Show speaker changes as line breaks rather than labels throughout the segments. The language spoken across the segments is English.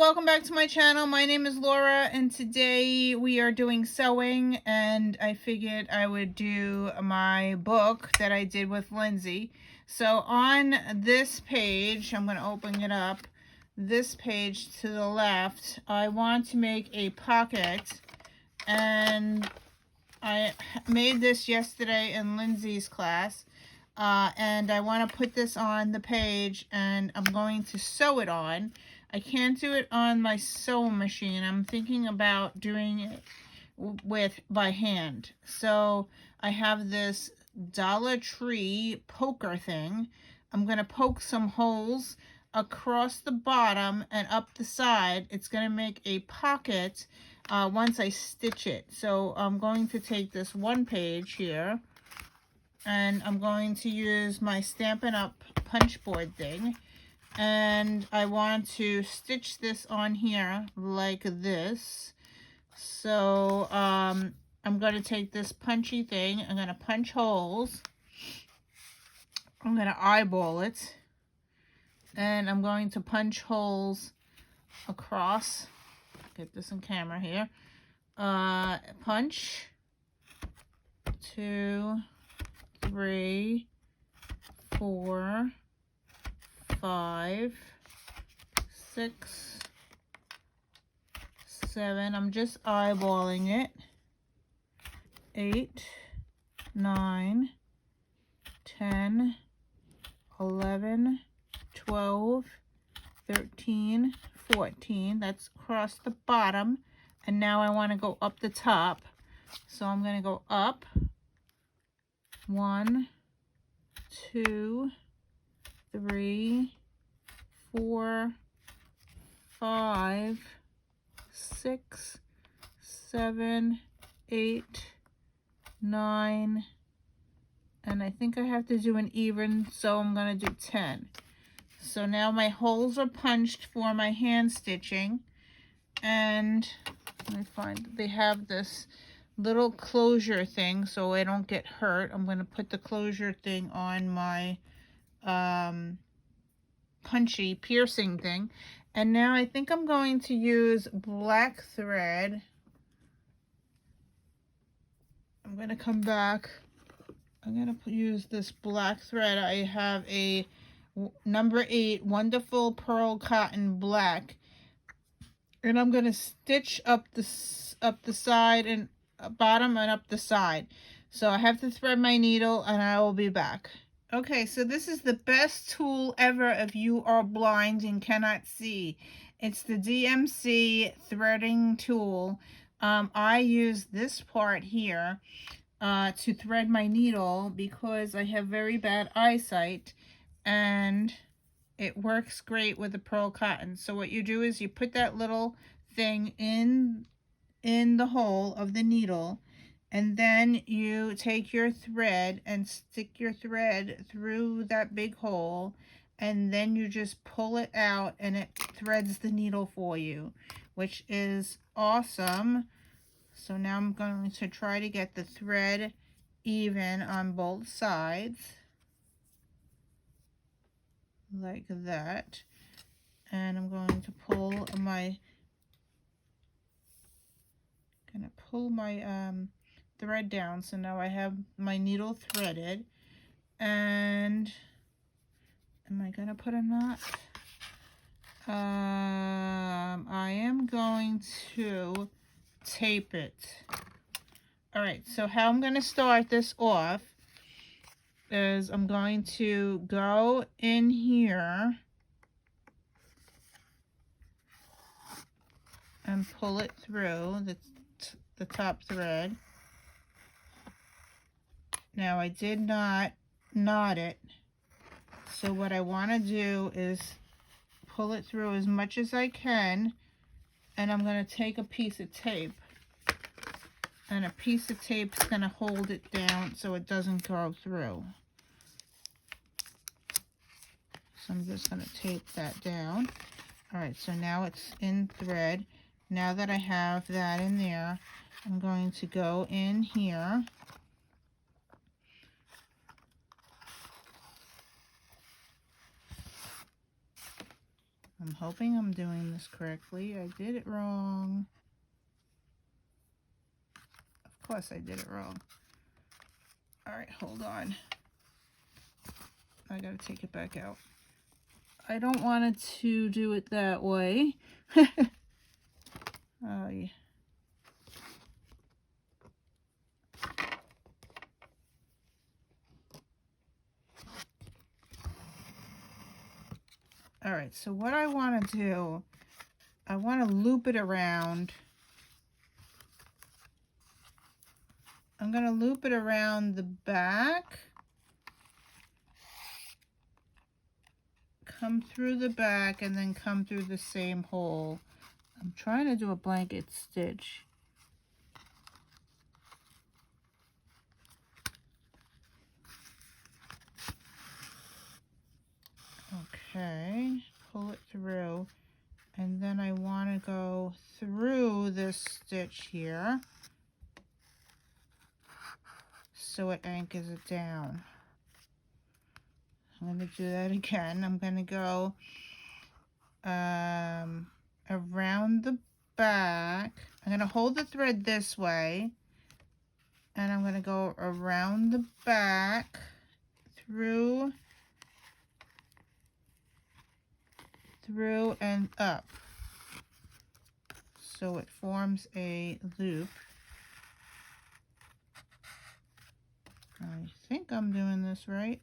welcome back to my channel. My name is Laura and today we are doing sewing, and I figured I would do my book that I did with Lindsay. So on this page, I'm going to open it up, this page to the left, I want to make a pocket, and I made this yesterday in Lindsay's class. And I want to put this on the page and I'm going to sew it on. I can't do it on my sewing machine. I'm thinking about doing it by hand. So I have this Dollar Tree poker thing. I'm going to poke some holes across the bottom and up the side. It's going to make a pocket once I stitch it. So I'm going to take this one page here, and I'm going to use my Stampin' Up! Punch board thing, and I want to stitch this on here like this. So I'm going to take this punchy thing, I'm going to punch holes, I'm going to eyeball it, and I'm going to punch holes across. Get this in camera here. Punch 2, 3, 4, 5, 6, 7. I'm just eyeballing it. 8, 9, 10, 11, 12, 13, 14. That's across the bottom. And now I want to go up the top. So I'm going to go up. 1, 2, 3, 4, 5, 6, 7, 8, 9, and I think I have to do an even, so I'm going to do 10. So now my holes are punched for my hand stitching, and let me find, they have this little closure thing so I don't get hurt. I'm going to put the closure thing on my punchy piercing thing. And now I think I'm going to use black thread. I'm going to come back. I'm going to use this black thread. I have a number 8 Wonderful Pearl Cotton Black. And I'm going to stitch up the side and bottom and up the side. So I have to thread my needle and I will be back. Okay, so this is the best tool ever if you are blind and cannot see. It's the DMC threading tool. I use this part here to thread my needle because I have very bad eyesight, and it works great with the pearl cotton. So what you do is you put that little thing in the hole of the needle, and then you take your thread and stick your thread through that big hole, and then you just pull it out and it threads the needle for you, which is awesome. So now I'm going to try to get the thread even on both sides like that, and I'm going to pull my thread down. So now I have my needle threaded, and am I gonna put a knot? I am going to tape it. All right, so how I'm gonna start this off is I'm going to go in here and pull it through the top thread. Now I did not knot it, so what I want to do is pull it through as much as I can, and I'm going to take a piece of tape, and a piece of tape is going to hold it down so it doesn't go through. So I'm just going to tape that down. All right, so now it's in thread. Now that I have that in there, I'm going to go in here I'm hoping I'm doing this correctly. I did it wrong. Of course I did it wrong. All right, hold on. I gotta take it back out. I don't want it to do it that way. Oh, yeah. All right, so what I want to do, I want to loop it around. I'm going to loop it around the back, come through the back, and then come through the same hole. I'm trying to do a blanket stitch. Okay, pull it through, and then I want to go through this stitch here so it anchors it down. I'm going to do that again. I'm going to go around the back. I'm going to hold the thread this way, and I'm going to go around the back through and up, so it forms a loop. I think I'm doing this right.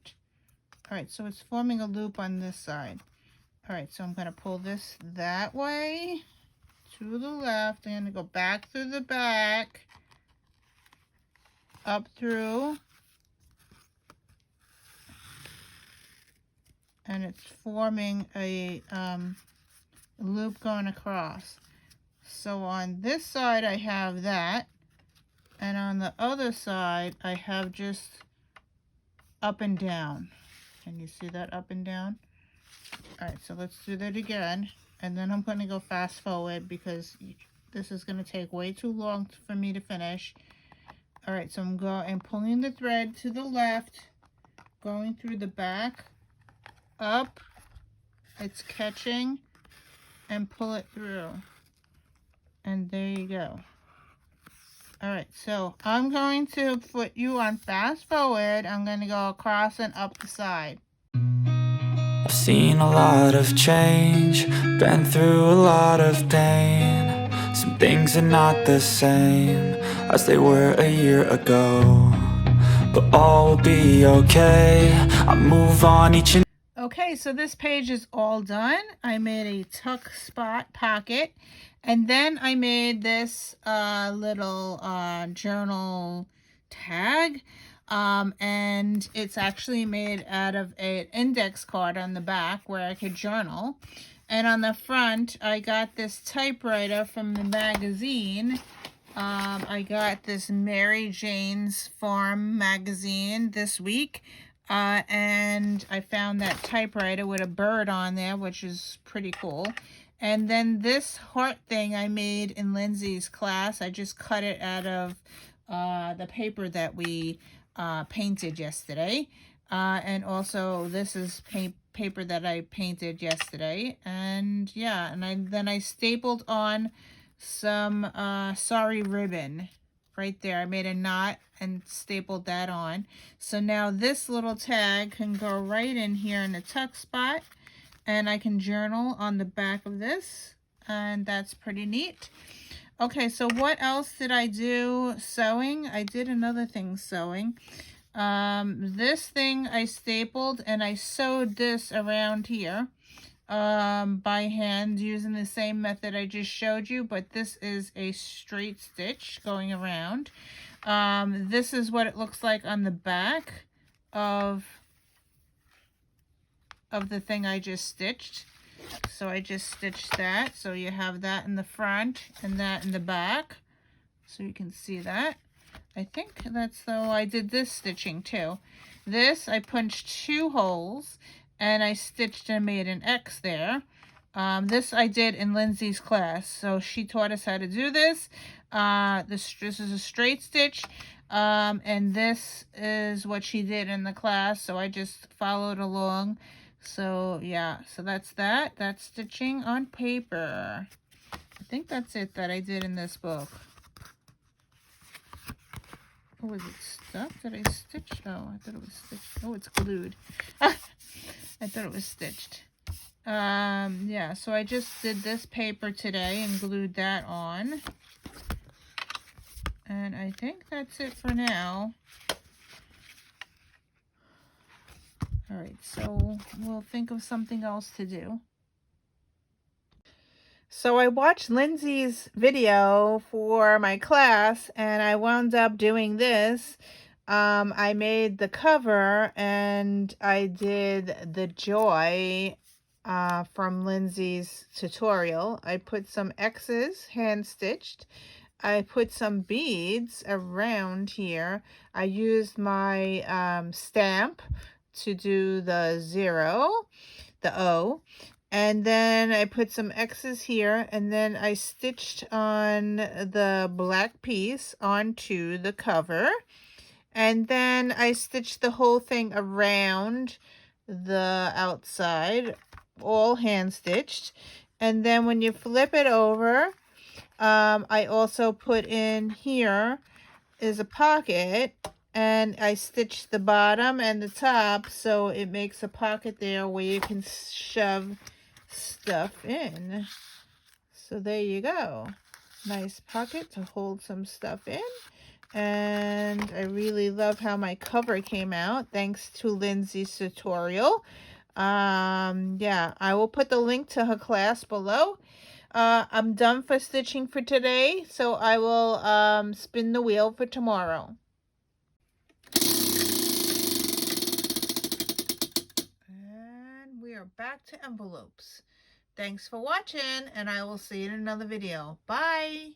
All right, so it's forming a loop on this side. All right, so I'm going to pull this that way to the left. I'm going to go back through the back, up through, and it's forming a loop going across. So on this side I have that, and on the other side I have just up and down. Can you see that up and down? All right, so let's do that again, and then I'm going to go fast forward because this is going to take way too long for me to finish. All right, so I'm pulling the thread to the left, going through the back, up, it's catching, and pull it through. And there you go. All right, so I'm going to put you on fast forward. I'm going to go across and up the side.
I've seen a lot of change, been through a lot of pain. Some things are not the same as they were a year ago, but all will be okay. I move on each and
Okay, so this page is all done. I made a tuck spot pocket, and then I made this little journal tag, and it's actually made out of an index card on the back where I could journal. And on the front, I got this typewriter from the magazine. I got this Mary Jane's Farm magazine this week. And I found that typewriter with a bird on there, which is pretty cool. And then this heart thing I made in Lindsay's class. I just cut it out of the paper that we painted yesterday. And also this is paper that I painted yesterday. And yeah, and then I stapled on some sorry ribbon right there. I made a knot and stapled that on. So now this little tag can go right in here in the tuck spot, and I can journal on the back of this, and that's pretty neat. Okay, so what else did I do sewing? I did another thing sewing. This thing I stapled, and I sewed this around here by hand using the same method I just showed you, but this is a straight stitch going around. This is what it looks like on the back of the thing I just stitched. So I just stitched that. So you have that in the front and that in the back. So you can see that. I think that's though I did this stitching too. This I punched 2 holes and I stitched and made an X there. This I did in Lindsay's class. So she taught us how to do this. This is a straight stitch. And this is what she did in the class. So I just followed along. So yeah, so that's that. That's stitching on paper. I think that's it that I did in this book. Oh, was it stuck? Did I stitch? Oh, I thought it was stitched. Oh, it's glued. I thought it was stitched. Yeah, so I just did this paper today and glued that on. And I think that's it for now. All right, so we'll think of something else to do. So I watched Lindsay's video for my class and I wound up doing this. I made the cover and I did the joy from Lindsay's tutorial. I put some X's hand stitched. I put some beads around here. I used my stamp to do the 0, the O. And then I put some X's here, and then I stitched on the black piece onto the cover. And then I stitched the whole thing around the outside, all hand stitched. And then when you flip it over, I also put in here is a pocket, and I stitched the bottom and the top so it makes a pocket there where you can shove stuff in. So there you go. Nice pocket to hold some stuff in. And I really love how my cover came out thanks to Lindsay's tutorial. Yeah, I will put the link to her class below. I'm done for stitching for today, so I will spin the wheel for tomorrow. And we are back to envelopes. Thanks for watching, and I will see you in another video. Bye!